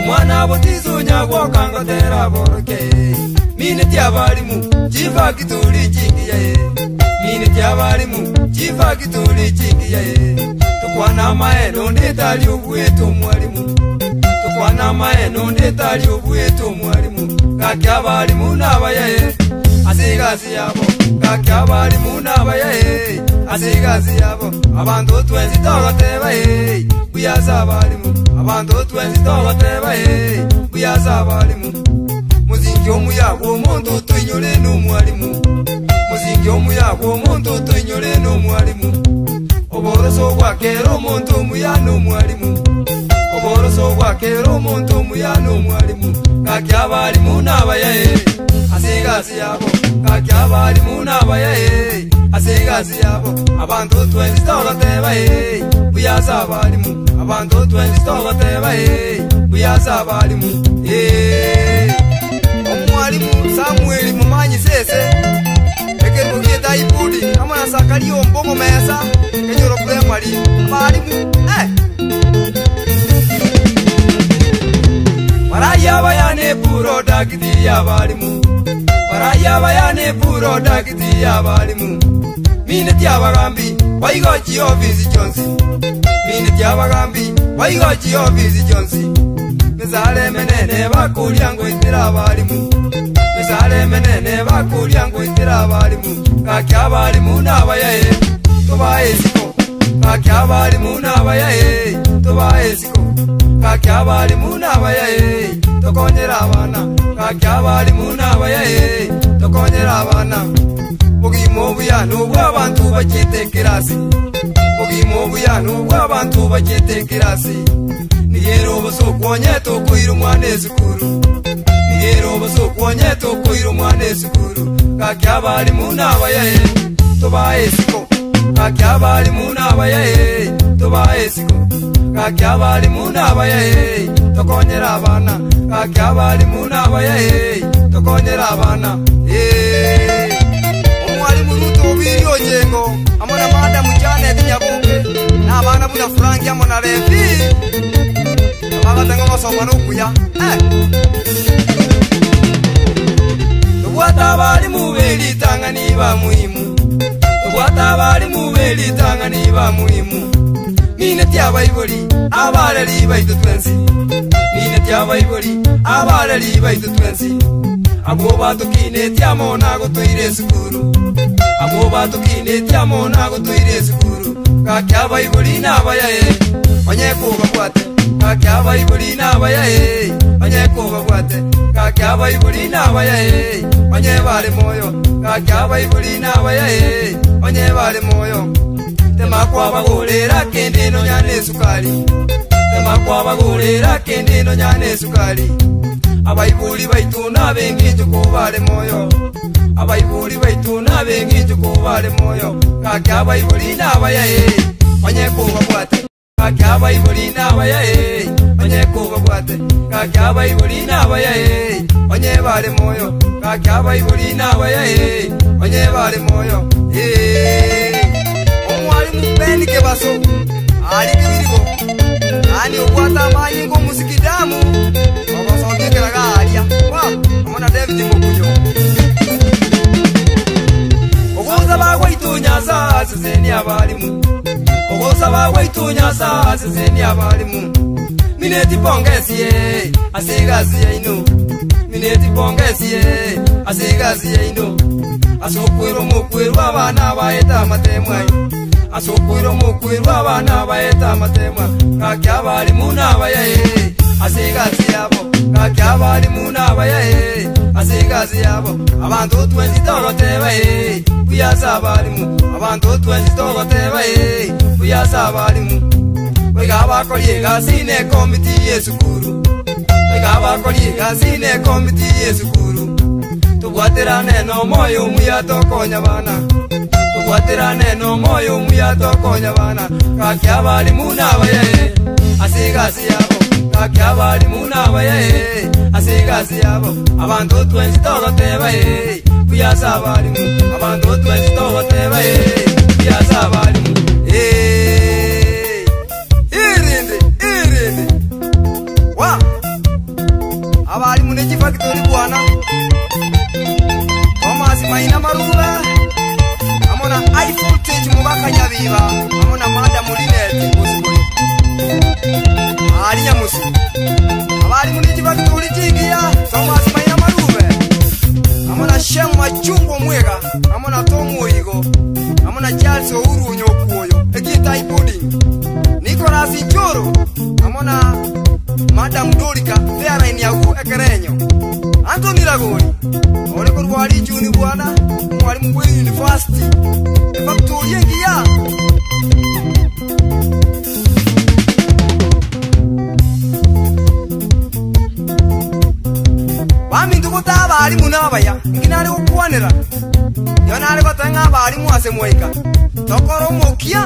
Mwana botizo nyagwa kanga tera boroke mine tyabalimu chifa kituli chingiye mine tyabalimu chifa kituli chingiye tukwana maeno ndetali obweto mwalimu tukwana maeno ndetali obweto mwalimu kakyabalimu nabaye asigazi yabo kakyabalimu nabaye asigazi yabo abantu twenzi togatebaye buyaza balimu abantu twenzi togatebaye buyaza balimu muzingi omuyago omuntu twinyole n'omwalimu muzingi omuyago omuntu twinyole n'omwalimu oboroso bwakera omuntu omuyana omwalimu oboroso bwakera omuntu omuyana omwalimu kakyabalimu nabaye asigazi yabo kakyabalimu nabaye asigazi yabo abantu twenzi togatebaye buyaza balimu abantu twenzi togatebaye buyaza balimu omwalimu Samueli mumanyi sese ekero kieta ipudi amana sakali ombongo mesa kenyoro primary balimu Maraya bayane puro dagiti ya balimu Maraya bayane puro dagiti ya balimu mine tyabagambi bayigochi office Jonsi mine tyabagambi bayigochi office Jonsi Mesale menene bakulya ngo itira balimu Mesale menene bakulya ngo itira balimu kakyabalimu nabaye tobaye siko kakyabalimu nabaye tobaye siko kakyabalimu nabaye tokonyera abana kakyabalimu nabaye tokonyera abana bugimo buyano bw'abantu bakitekerasi bugimo buyano bw'abantu bakitekerasi Nigero bosokwonye tokuira umwana esukuru Nigero bosokwonye tokuira umwana esukuru kakyabalimu nabaye tobaye siko kakyabalimu nabaye tobaye siko kakyabalimu nabaye tokonyera abana kakyabalimu nabaye tokonyera abana omwalimu Ruto Obiri Ojengo amona Madamu Janet Nyabuke n'abana buna Frank amona Levi abagatanga basoma n'okuya tubwata abalimu belitanga niba muhimu tubwata abalimu belitanga niba muhimu mine tyabayiboli abalali baitu twensi mine tyabayiboli abalali baitu twensi abo batukine tyamona gotoire sukuru abo batukine tyamona gotoire sukuru kakyabayiboli nabaye onyekuba kwate kakyabayiboli nabaye onyekuba kwate kakyabayiboli nabaye onyebale moyo kakyabayiboli nabaye onyebale moyo Temakwabagolera kende no nyane sukali Temakwabagolera kende no nyane sukali Abayibuli baituna bengi kubale moyo Abayibuli baituna bengi kubale moyo kakyabayibuli nabaye onyekuba kwate kakyabayibuli nabaye onyekuba kwate kakyabayibuli nabaye onyebale moyo kakyabayibuli nabaye onyebale moyo Omwalimu Benike baso ali kibirigo ani okwata amanyi ngo musikidamu obasongekera galya wa amona David Mukuyo ogoza bagwaitunya saa sezeni abalimu ogoza bagwaitunya saa sezeni abalimu mineti pongesie asigazi ino mineti pongesie asigazi ino asokwero mukweru abana baeta matemwa asokwero mukweru abana baeta matemwa kakyabalimu nabaye asigazi yabo kakyabalimu nabaye asigazi yabo abantu twenzi togotebaye buyaza abalimu abantu twenzi togotebaye buyaza abalimu wegabakoliye gasine komiti yesukuru wegabakoliye gasine komiti yesukuru Tubwatirane no moyo muya tokonya bana. Tubwatirane no moyo muya tokonya bana. Kaki abalimu n'abaye asigasi yabo. Kaki abalimu n'abaye asigasi yabo. Abantu twensi togotebaye kuyasa abalimu. Abantu twensi togotebaye kuyasa abalimu. Irinde wa abalimu n'ekifactory bwana. Thomas Maina Marula amona high voltage mubaka nyabiba amona Madam Linet Musukuri aliya musu abalimu n'ekifactory kingiya Thomas Maina Marula amona Shem Machungo Mwega amona Tom Oyigo amona Charles Ourunyo kuoyo ekitai pudding Nicolas Njoro amona Madam Dorika Vera Inyagu Ekerenyo Anthony Lagoni ole kurwali juni bwana mwalimu kwa university factory ngiya bamindu kutaba ali munabaya nginale okwanira yonale batanga bali mwase moika tokoro mokia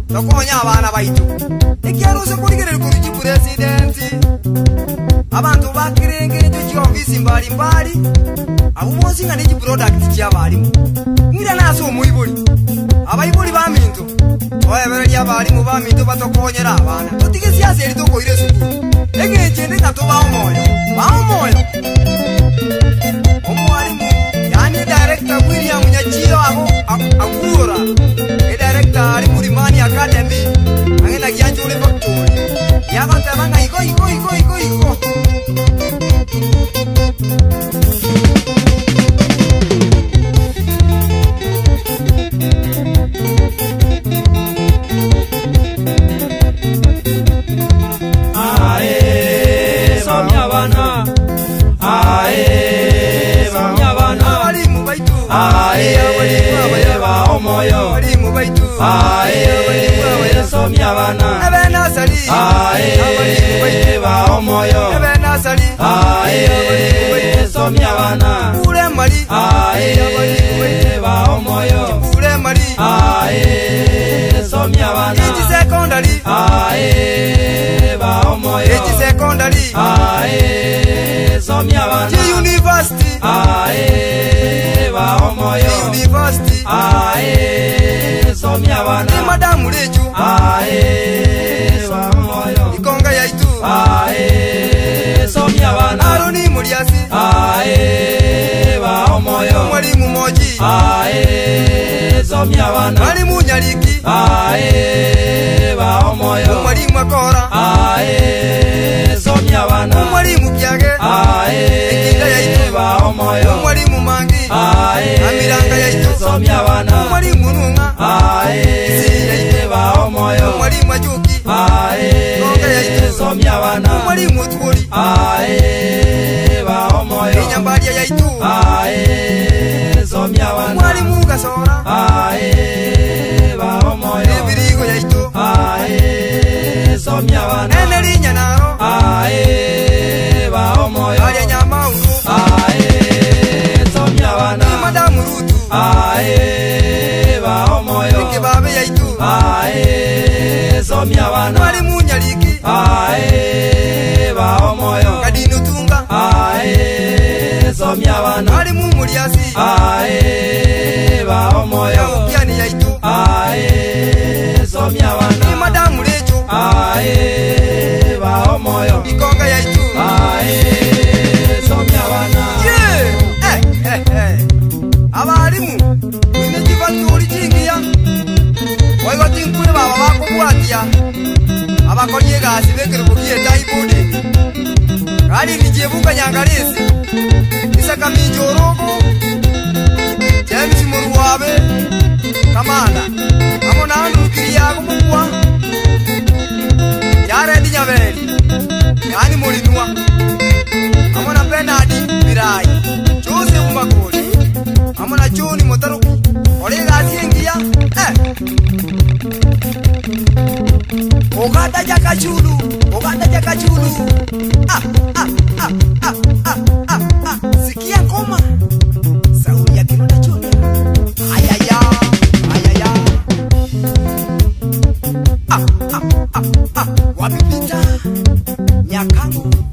tokonya abana baitu ikyaruse kuligerera ku president abantu bakirengere cyo office mbali abo bosi nga n'iki product cy'abalimu ngira naso umuyibuli abayibuli bamintu oyebera ly'abalimu bamintu batokonyera abana tutigezi yase litoko ile sukuru egejende katobaho moyo omwalimu yani director William Nyachiro abo akura director ali muri Mani Academy angena gyanjule factory yabatabanga iko Madam Leju ikonga yaitu Aroni Muriasi mwalimu Moji mwalimu Nyaliki mwalimu Akora mwalimu Kiage Ekinga yaitu mwalimu Mangi Amiranga yaitu mwalimu Nunga mwalimu Ajuki Konga yaitu mwalimu Tukuri Inyambalia yaitu mwalimu Gasora Ebirigo yaitu Eneli Nyanaro Alia Nyamauru Madam Rutu Ikibabe yaitu mwalimu Nyaliki Kadino Tunga mwalimu Muriasi Ukiani yaitu Madam Leju ikonga yaitu abalimu n'ekifactory kingiya waiwa tinkule baba bakubwatia abakonye gasi bekere bugiye taibode kali nijebuka nyangalisi isaka minjorogo James Muruwabe kamanda amona andukiri yako mukwa yare dinyabeli yani mulinwa amona Bernard Birai Joseph Makoli amona John Motaruki ole gasi ngiya Oganda jakachulu sikia ngoma akamu